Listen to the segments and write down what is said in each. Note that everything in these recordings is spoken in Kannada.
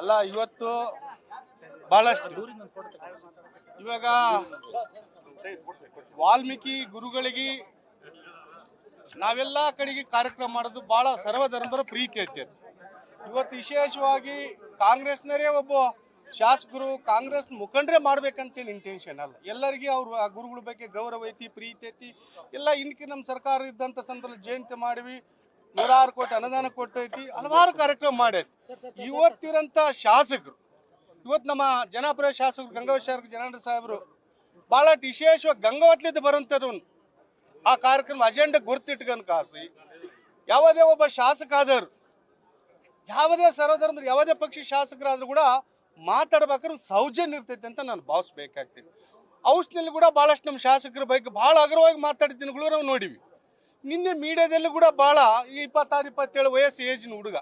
ಅಲ್ಲ ಇವತ್ತು ಬಹಳಷ್ಟು ಇವಾಗ ವಾಲ್ಮೀಕಿ ಗುರುಗಳಿಗೆ ನಾವೆಲ್ಲ ಕಡೆಗೆ ಕಾರ್ಯಕ್ರಮ ಮಾಡೋದು ಬಹಳ ಸರ್ವಧರ್ಮರ ಪ್ರೀತಿ ಐತಿ. ಇವತ್ತು ವಿಶೇಷವಾಗಿ ಕಾಂಗ್ರೆಸ್ನರೇ ಒಬ್ಬ ಶಾಸಕರು ಕಾಂಗ್ರೆಸ್ ಮುಖಂಡರೇ ಮಾಡ್ಬೇಕಂತೇನು ಇಂಟೆನ್ಷನ್ ಅಲ್ಲ. ಎಲ್ಲರಿಗೆ ಅವ್ರು ಆ ಗುರುಗಳ ಬಗ್ಗೆ ಗೌರವ ಐತಿ, ಪ್ರೀತಿ ಐತಿ. ಎಲ್ಲ ಇನ್ಕಿ ನಮ್ಮ ಸರ್ಕಾರ ಇದ್ದಂಥ ಸಂದರ್ಭದಲ್ಲಿ ಜಯಂತಿ ಮಾಡಿವಿ, 106 ಕೋಟಿ ಅನುದಾನ ಕೊಟ್ಟೈತಿ, ಹಲವಾರು ಕಾರ್ಯಕ್ರಮ ಮಾಡೈತಿ. ಇವತ್ತಿರಂಥ ಶಾಸಕರು ಇವತ್ತು ನಮ್ಮ ಜನಪ್ರಿಯ ಶಾಸಕರು ಗಂಗಾವತಿ ಜನಾರ್ದನ ಸಾಹೇಬರು ಭಾಳ ವಿಶೇಷವಾಗಿ ಗಂಗಾವತ್ಲಿದ್ದು ಬರೋಂಥವ್ರು ಆ ಕಾರ್ಯಕ್ರಮ ಅಜೆಂಡಾ ಗುರ್ತಿಟ್ಕೊಂಡು ಕಾಸಿ ಯಾವುದೇ ಒಬ್ಬ ಶಾಸಕ ಆದವರು ಯಾವುದೇ ಸರ್ವಧರ್ಮದ ಯಾವುದೇ ಪಕ್ಷಿ ಶಾಸಕರಾದ್ರೂ ಕೂಡ ಮಾತಾಡ್ಬೇಕಾದ್ರೆ ಸೌಜನ್ಯ ಇರ್ತೈತೆ ಅಂತ ನಾನು ಭಾವಿಸ್ಬೇಕಾಗ್ತೈತಿ. ಔಷಧಿನಲ್ಲಿ ಕೂಡ ಭಾಳಷ್ಟು ನಮ್ಮ ಶಾಸಕರ ಬಗ್ಗೆ ಭಾಳ ಅಗ್ರವಾಗಿ ಮಾತಾಡಿದ ದಿನಗಳು ನಾವು ನೋಡಿವಿ. ನಿನ್ನೆ ಮೀಡಿಯಾದಲ್ಲಿ ಕೂಡ ಭಾಳ 26-27 ವಯಸ್ಸು ಏಜಿನ ಹುಡುಗ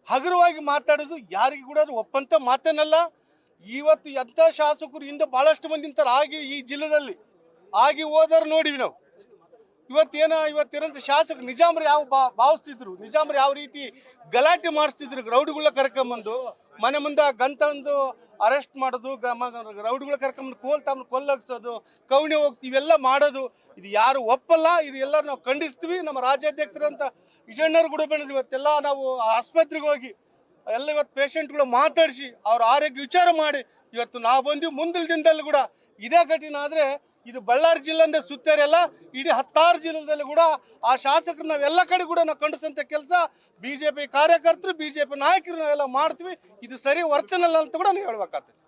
ಹಗುರವಾಗಿ ಮಾತಾಡೋದು ಯಾರಿಗೂ ಕೂಡ ಒಪ್ಪಂತ ಮಾತೇನಲ್ಲ. ಇವತ್ತು ಎಂಥ ಶಾಸಕರು ಹಿಂದೆ ಭಾಳಷ್ಟು ಮಂದಿ ನಿಂತಾರೆ ಆಗಿ ಈ ಜಿಲ್ಲೆದಲ್ಲಿ ಆಗಿ ಹೋದರು ನೋಡಿವಿ ನಾವು. ಇವತ್ತಿರೋಂಥ ಶಾಸಕರು ನಿಜಾಮ್ರು ಯಾವ ಭಾವಿಸ್ತಿದ್ರು, ನಿಜಾಮ್ರು ಯಾವ ರೀತಿ ಗಲಾಟೆ ಮಾಡಿಸ್ತಿದ್ರು, ರೌಡಿಗಳ ಕರ್ಕೊಂಬಂದು ಮನೆ ಮುಂದೆ ಗಂತಂದು ಅರೆಸ್ಟ್ ಮಾಡೋದು, ರೌಡಿಗಳ ಕರ್ಕೊಂಬಂದು ಕೊಲ್ಲಗಿಸೋದು, ಕವಣಿ ಹೋಗ್ತೀವಿ ಇವೆಲ್ಲ ಮಾಡೋದು ಇದು ಯಾರು ಒಪ್ಪಲ್ಲ. ಇದು ಎಲ್ಲ ನಾವು ಖಂಡಿಸ್ತೀವಿ. ನಮ್ಮ ರಾಜ್ಯಾಧ್ಯಕ್ಷರಂತ ವಿಜಯಣ್ಣರು ಕೂಡ ಬಂದಿದ್ರು. ಇವತ್ತೆಲ್ಲ ನಾವು ಆಸ್ಪತ್ರೆಗೆ ಹೋಗಿ ಎಲ್ಲ ಇವತ್ತು ಪೇಷಂಟ್ಗಳು ಮಾತಾಡಿಸಿ ಅವ್ರ ಆರೋಗ್ಯ ವಿಚಾರ ಮಾಡಿ ಇವತ್ತು ನಾವು ಬಂದು ಮುಂದಿನ ದಿನದಲ್ಲಿ ಕೂಡ ಇದೇ ಘಟನೆ ಆದರೆ ಇದು ಬಳ್ಳಾರಿ ಜಿಲ್ಲೆಯಿಂದ ಸುತ್ತೇರಲ್ಲ, ಇಡೀ 16 ಜಿಲ್ಲೆದಲ್ಲಿ ಕೂಡ ಆ ಶಾಸಕರು ನಾವೆಲ್ಲ ಕಡೆ ಕೂಡ ನಾವು ಖಂಡಿಸಂಥ ಕೆಲಸ BJP ಕಾರ್ಯಕರ್ತರು BJP ನಾಯಕರು ನಾವೆಲ್ಲ ಮಾಡ್ತೀವಿ. ಇದು ಸರಿ ವರ್ತನಲ್ಲ ಅಂತ ಕೂಡ ನೀವು ಹೇಳ್ಬೇಕಾಗ್ತದೆ.